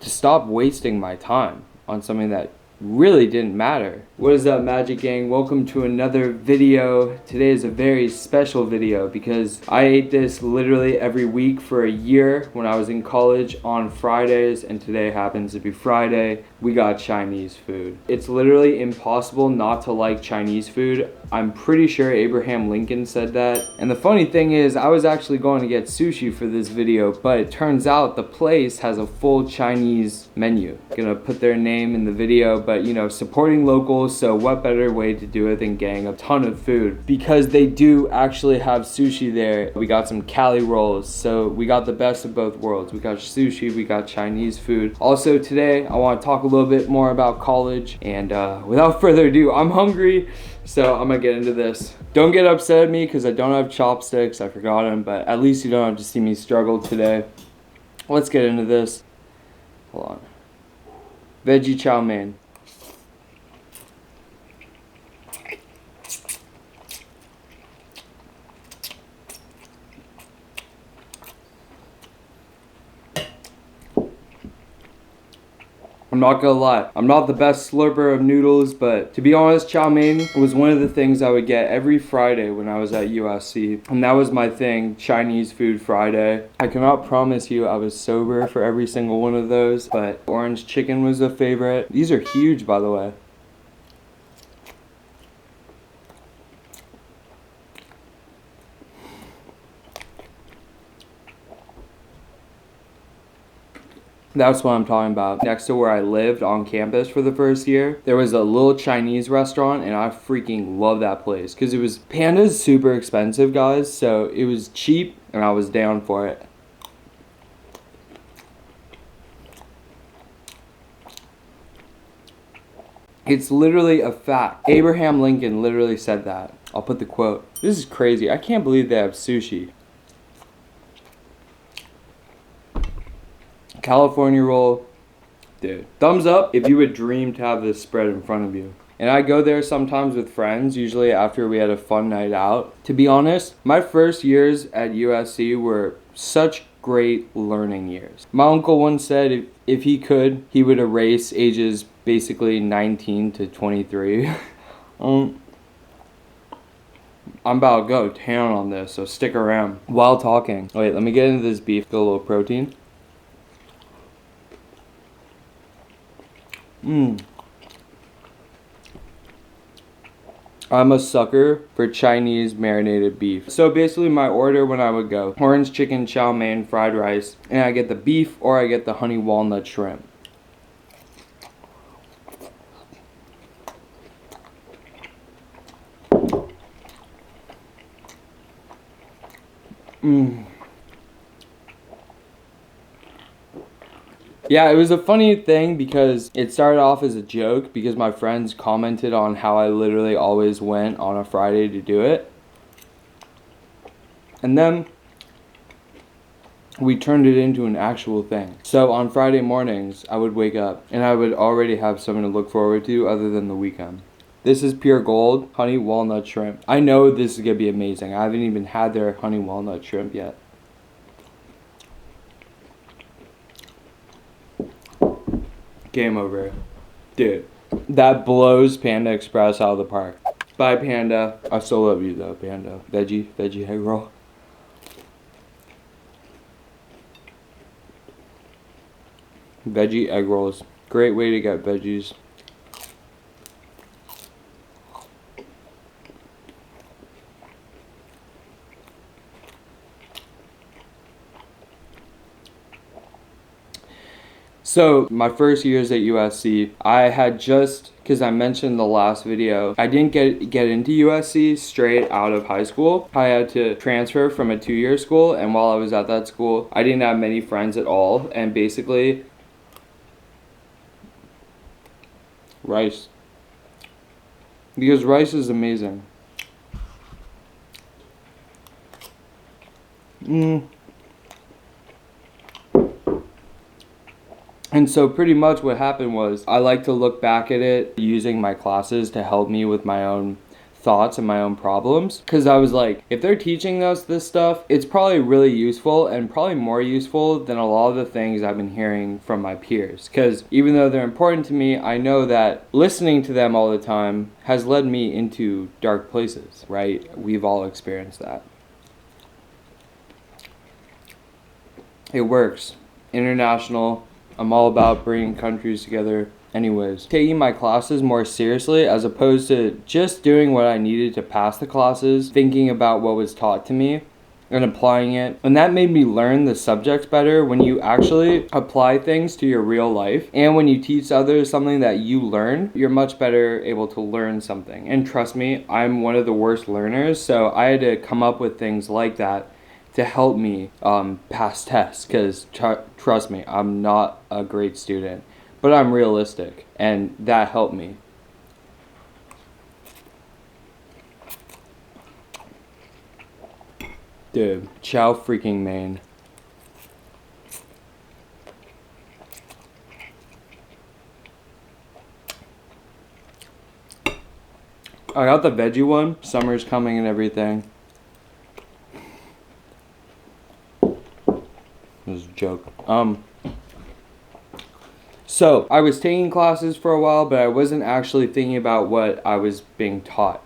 to stop wasting my time on something that really didn't matter. What is up, Magic Gang? Welcome to another video. Today is a very special video because I ate this literally every week for a year when I was in college on Fridays, and today happens to be Friday. We got Chinese food. It's literally impossible not to like Chinese food. I'm pretty sure Abraham Lincoln said that. And the funny thing is, I was actually going to get sushi for this video, but it turns out the place has a full Chinese menu. I'm gonna put their name in the video, but you know, supporting locals, so what better way to do it than getting a ton of food? Because they do actually have sushi there. We got some Cali rolls, so we got the best of both worlds. We got sushi, we got Chinese food. Also today, I want to talk a little bit more about college, and without further ado, I'm hungry, so I'm gonna get into this. Don't get upset at me because I don't have chopsticks, I forgot them, but at least you don't have to see me struggle today. Let's get into this. Hold on. Veggie chow mein. I'm not gonna lie, I'm not the best slurper of noodles, but to be honest, chow mein was one of the things I would get every Friday when I was at USC. And that was my thing, Chinese food Friday. I cannot promise you I was sober for every single one of those, but orange chicken was a favorite. These are huge, by the way. That's what I'm talking about. Next to where I lived on campus for the first year, there was a little Chinese restaurant, and I freaking love that place because it was, Panda's super expensive, guys, so it was cheap and I was down for it. It's literally a fact. Abraham Lincoln literally said that. I'll put the quote. This is crazy. I can't believe they have sushi. California roll, dude. Thumbs up if you would dream to have this spread in front of you. And I go there sometimes with friends, usually after we had a fun night out. To be honest, my first years at USC were such great learning years. My uncle once said if he could, he would erase ages basically 19 to 23. I'm about to go town on this, so stick around. While talking, wait, let me get into this beef, get a little protein. I'm a sucker for Chinese marinated beef. So basically my order when I would go, orange chicken, chow mein, fried rice, and I get the beef or I get the honey walnut shrimp. Yeah, it was a funny thing because it started off as a joke because my friends commented on how I literally always went on a Friday to do it. And then we turned it into an actual thing. So on Friday mornings, I would wake up and I would already have something to look forward to other than the weekend. This is pure gold, honey walnut shrimp. I know this is gonna be amazing. I haven't even had their honey walnut shrimp yet. Game over. Dude, that blows Panda Express out of the park. Bye, Panda. I still love you though, Panda. Veggie egg roll. Veggie egg rolls. Great way to get veggies. So my first years at USC, I had just, because I mentioned in the last video, I didn't get into USC straight out of high school. I had to transfer from a 2-year school, and while I was at that school, I didn't have many friends at all, and basically, rice. Because rice is amazing. And so pretty much what happened was I like to look back at it using my classes to help me with my own thoughts and my own problems, because I was like, if they're teaching us this stuff, it's probably really useful, and probably more useful than a lot of the things I've been hearing from my peers. Because even though they're important to me, I know that listening to them all the time has led me into dark places, right? We've all experienced that. It works. International. I'm all about bringing countries together. Anyways, taking my classes more seriously as opposed to just doing what I needed to pass the classes, thinking about what was taught to me and applying it. And that made me learn the subjects better when you actually apply things to your real life. And when you teach others something that you learn, you're much better able to learn something. And trust me, I'm one of the worst learners, so I had to come up with things like that to help me pass tests, because trust me, I'm not a great student, but I'm realistic, and that helped me. Dude, Chow freaking Mien. I got the veggie one. Summer's coming and everything. This is a joke. So I was taking classes for a while, but I wasn't actually thinking about what I was being taught.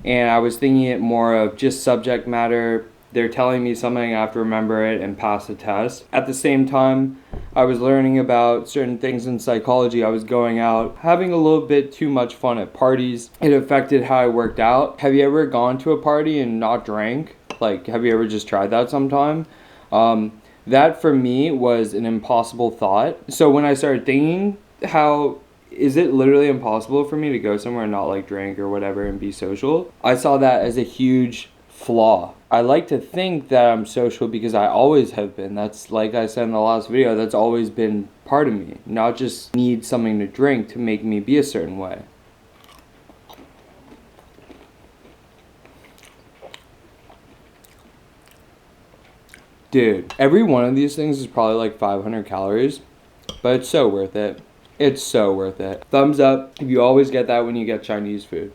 And I was thinking it more of just subject matter. They're telling me something, I have to remember it and pass the test. At the same time, I was learning about certain things in psychology. I was going out, having a little bit too much fun at parties. It affected how I worked out. Have you ever gone to a party and not drank? Like, have you ever just tried that sometime? That for me was an impossible thought. So when I started thinking, how is it literally impossible for me to go somewhere and not like drink or whatever and be social? I saw that as a huge flaw. I like to think that I'm social because I always have been. That's, like I said in the last video, that's always been part of me. Not just need something to drink to make me be a certain way. Dude, every one of these things is probably like 500 calories, but it's so worth it. It's so worth it. Thumbs up if you always get that when you get Chinese food.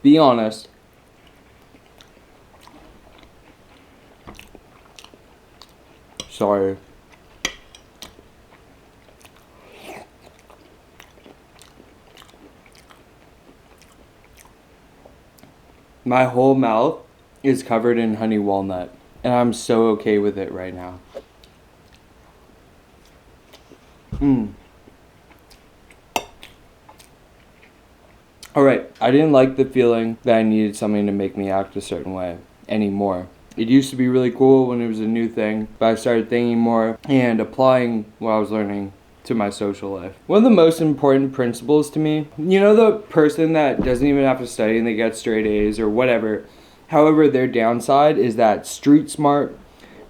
Be honest. Sorry. My whole mouth is covered in honey walnut, and I'm so okay with it right now. Alright, I didn't like the feeling that I needed something to make me act a certain way anymore. It used to be really cool when it was a new thing, but I started thinking more and applying what I was learning to my social life. One of the most important principles to me, you know, the person that doesn't even have to study and they get straight A's or whatever, however, their downside is that street smart,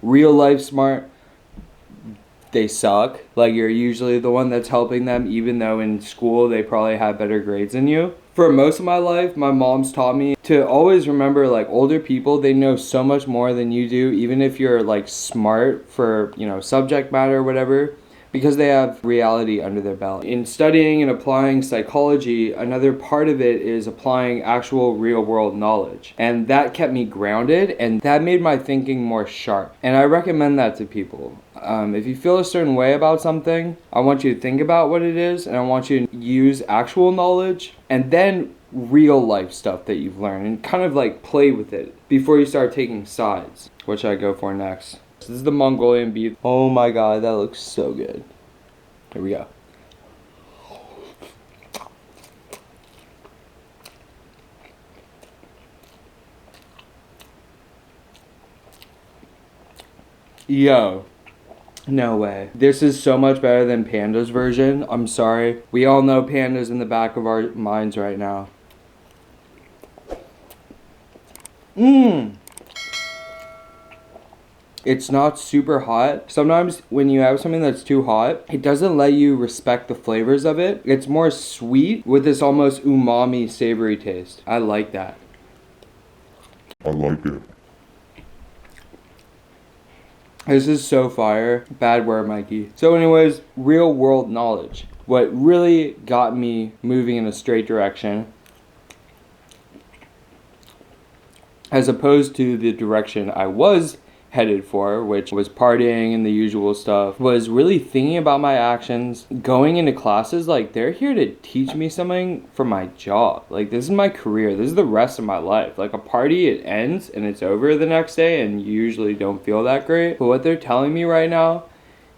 real life smart, they suck. Like, you're usually the one that's helping them, even though in school they probably have better grades than you. For most of my life, my mom's taught me to always remember, like, older people, they know so much more than you do, even if you're like smart for, you know, subject matter or whatever, because they have reality under their belt. In studying and applying psychology, another part of it is applying actual real world knowledge. And that kept me grounded, and that made my thinking more sharp. And I recommend that to people. If you feel a certain way about something, I want you to think about what it is, and I want you to use actual knowledge and then real life stuff that you've learned and kind of like play with it before you start taking sides. What should I go for next? This is the Mongolian beef. Oh my god, that looks so good. Here we go. Yo. No way. This is so much better than Panda's version. I'm sorry. We all know Panda's in the back of our minds right now. It's not super hot. Sometimes when you have something that's too hot, it doesn't let you respect the flavors of it. It's more sweet with this almost umami savory taste. I like that. I like it. This is so fire. Bad word, Mikey. So anyways, real world knowledge. What really got me moving in a straight direction as opposed to the direction I was headed for, which was partying and the usual stuff, was really thinking about my actions, going into classes. Like, they're here to teach me something for my job. Like, this is my career. This is the rest of my life. Like, a party, it ends and it's over the next day, and you usually don't feel that great. But what they're telling me right now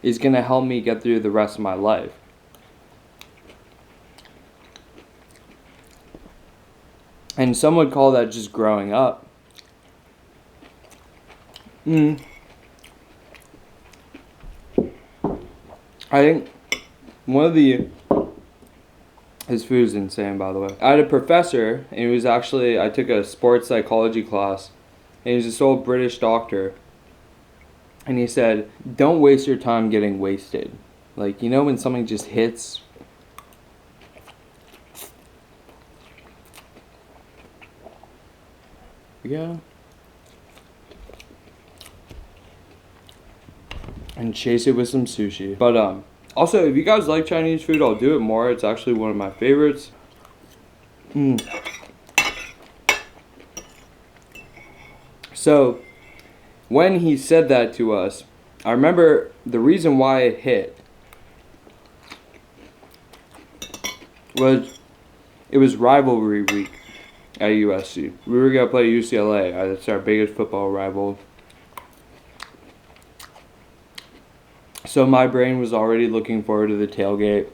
is gonna help me get through the rest of my life. And some would call that just growing up. I think one of his food is insane, by the way. I had a professor, and he was actually, I took a sports psychology class, and he's this old British doctor, and he said, don't waste your time getting wasted. Like, you know when something just hits? Yeah. And chase it with some sushi. But also, if you guys like Chinese food, I'll do it more. It's actually one of my favorites. So when he said that to us, I remember the reason why it hit was it was rivalry week at USC. We were gonna play UCLA. That's our biggest football rival. So my brain was already looking forward to the tailgate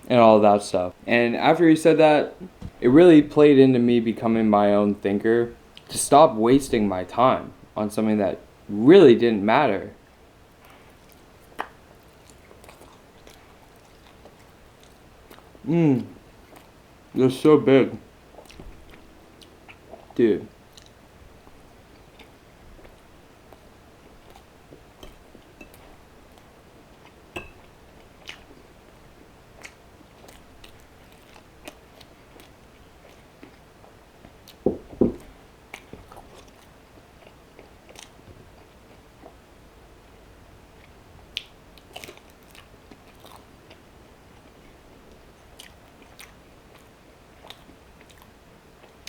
and all of that stuff. And after he said that, it really played into me becoming my own thinker, to stop wasting my time on something that really didn't matter. They're so big. Dude.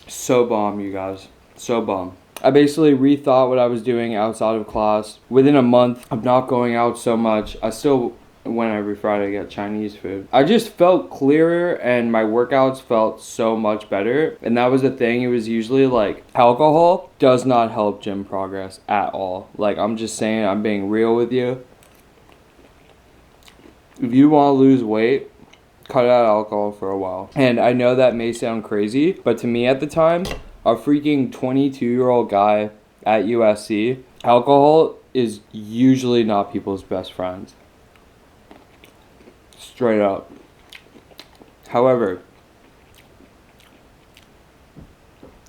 So bomb, you guys. So bomb. I basically rethought what I was doing outside of class. Within a month of not going out so much, I still went every Friday to get Chinese food. I just felt clearer, and my workouts felt so much better. And that was the thing. It was usually like alcohol does not help gym progress at all. Like, I'm just saying, I'm being real with you. If you want to lose weight, cut out alcohol for a while. And I know that may sound crazy, but to me at the time, a freaking 22-year-old guy at USC, alcohol is usually not people's best friends. Straight up. However,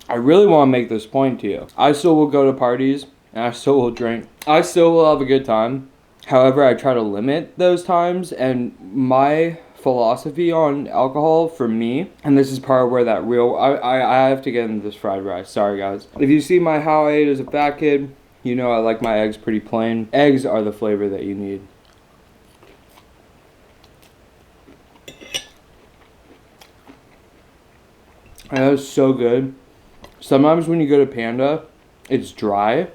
I really want to make this point to you. I still will go to parties, and I still will drink. I still will have a good time. However, I try to limit those times, and my philosophy on alcohol for me, and this is part where that real, I have to get into this fried rice. Sorry guys. If you see my how I ate as a fat kid, you know I like my eggs pretty plain. Eggs are the flavor that you need. And that was so good. Sometimes when you go to Panda, it's dry.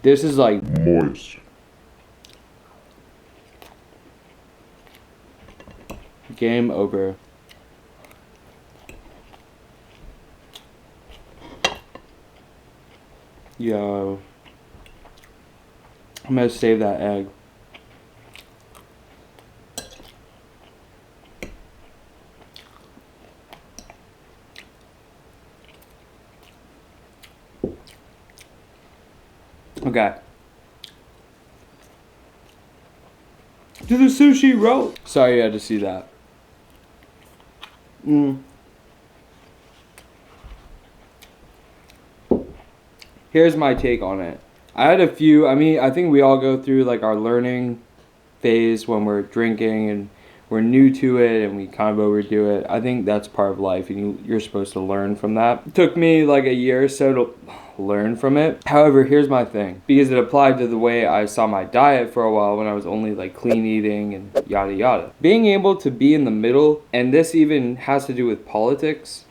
This is like moist. Game over. Yo. I'm gonna save that egg. Okay. To the sushi roll. Sorry you had to see that. Here's my take on it. I had a few, I think we all go through like our learning phase when we're drinking and we're new to it and we kind of overdo it. I think that's part of life, and you're supposed to learn from that. It took me like a year or so to learn from it. However, here's my thing, because it applied to the way I saw my diet for a while when I was only like clean eating and yada yada. Being able to be in the middle, and this even has to do with politics.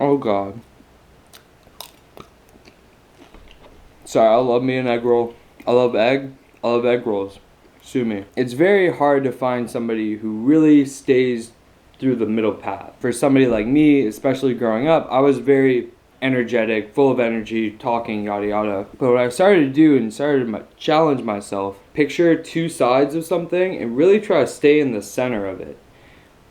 Oh God. Sorry, I love me an egg roll. I love egg. I love egg rolls. Sue me. It's very hard to find somebody who really stays through the middle path. For somebody like me, especially growing up, I was very energetic, full of energy, talking, yada yada. But what I started to do and started to challenge myself, picture two sides of something and really try to stay in the center of it.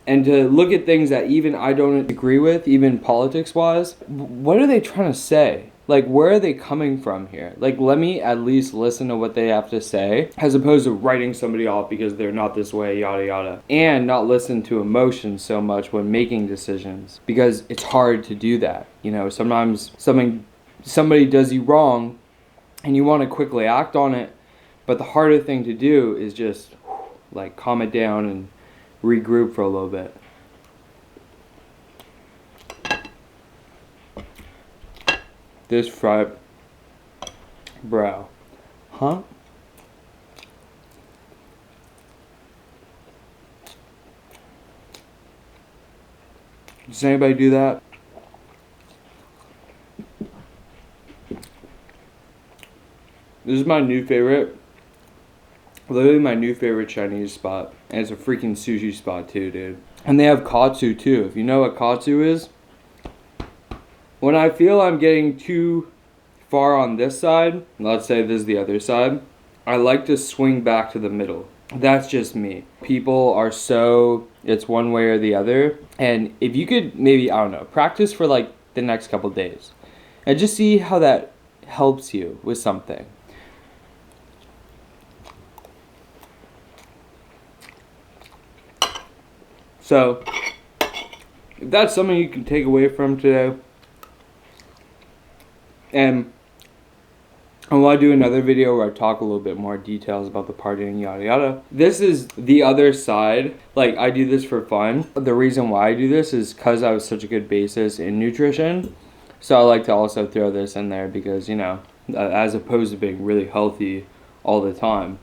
And to look at things that even I don't agree with, even politics wise, what are they trying to say? Like, where are they coming from here? Like, let me at least listen to what they have to say, as opposed to writing somebody off because they're not this way, yada yada. And not listen to emotions so much when making decisions, because it's hard to do that. You know, sometimes somebody does you wrong and you want to quickly act on it, but the harder thing to do is just like calm it down and regroup for a little bit. This fried, bro, huh? Does anybody do that? This is my new favorite. Literally my new favorite Chinese spot. And it's a freaking sushi spot too, dude. And they have katsu too. If you know what katsu is. When I feel I'm getting too far on this side, let's say this is the other side, I like to swing back to the middle. That's just me. People are so, it's one way or the other. And if you could maybe, I don't know, practice for like the next couple days. And just see how that helps you with something. So, if that's something you can take away from today, and I want to do another video where I talk a little bit more details about the partying, yada yada. This is the other side. Like, I do this for fun. The reason why I do this is because I have such a good basis in nutrition. So I like to also throw this in there because, you know, as opposed to being really healthy all the time.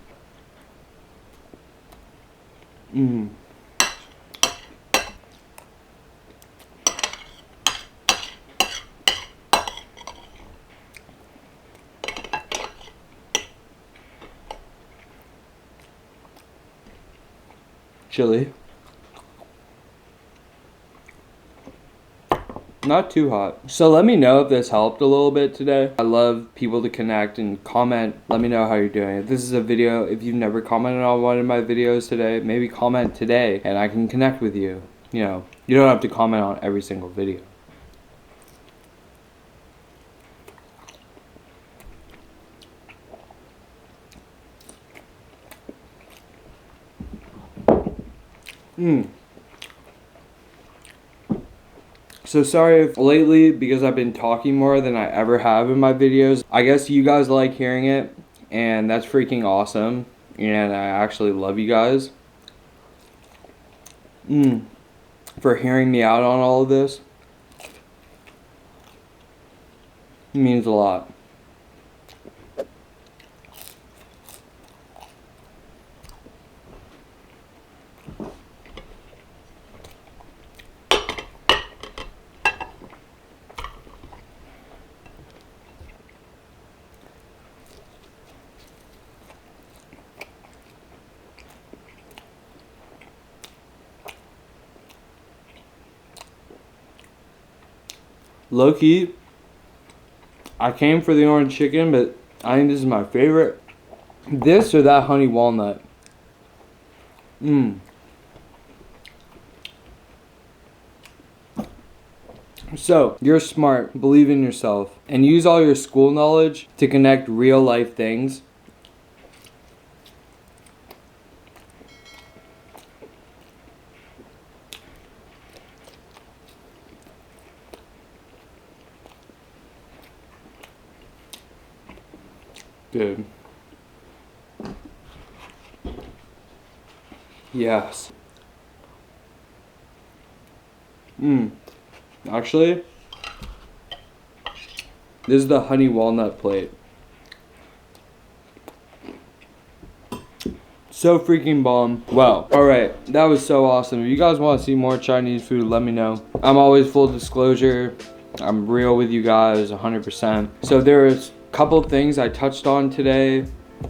Chili. Not too hot. So let me know if this helped a little bit today. I love people to connect and comment. Let me know how you're doing. If this is a video, if you've never commented on one of my videos today, maybe comment today and I can connect with you. You know, you don't have to comment on every single video. So sorry if lately, because I've been talking more than I ever have in my videos. I guess you guys like hearing it, and that's freaking awesome. And I actually love you guys for hearing me out on all of this. It means a lot. Low-key, I came for the orange chicken, but I think this is my favorite. This or that honey walnut. So, you're smart, believe in yourself, and use all your school knowledge to connect real life things. Dude. Yes. Actually, this is the honey walnut plate. So freaking bomb. Wow. Alright, that was so awesome. If you guys want to see more Chinese food, let me know. I'm always full disclosure. I'm real with you guys 100%. So there's a couple of things I touched on today.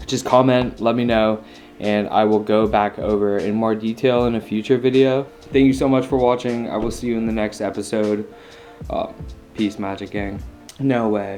Just comment, let me know, and I will go back over in more detail in a future video. Thank you so much for watching. I will see you in the next episode. Peace, Magic Gang. No way.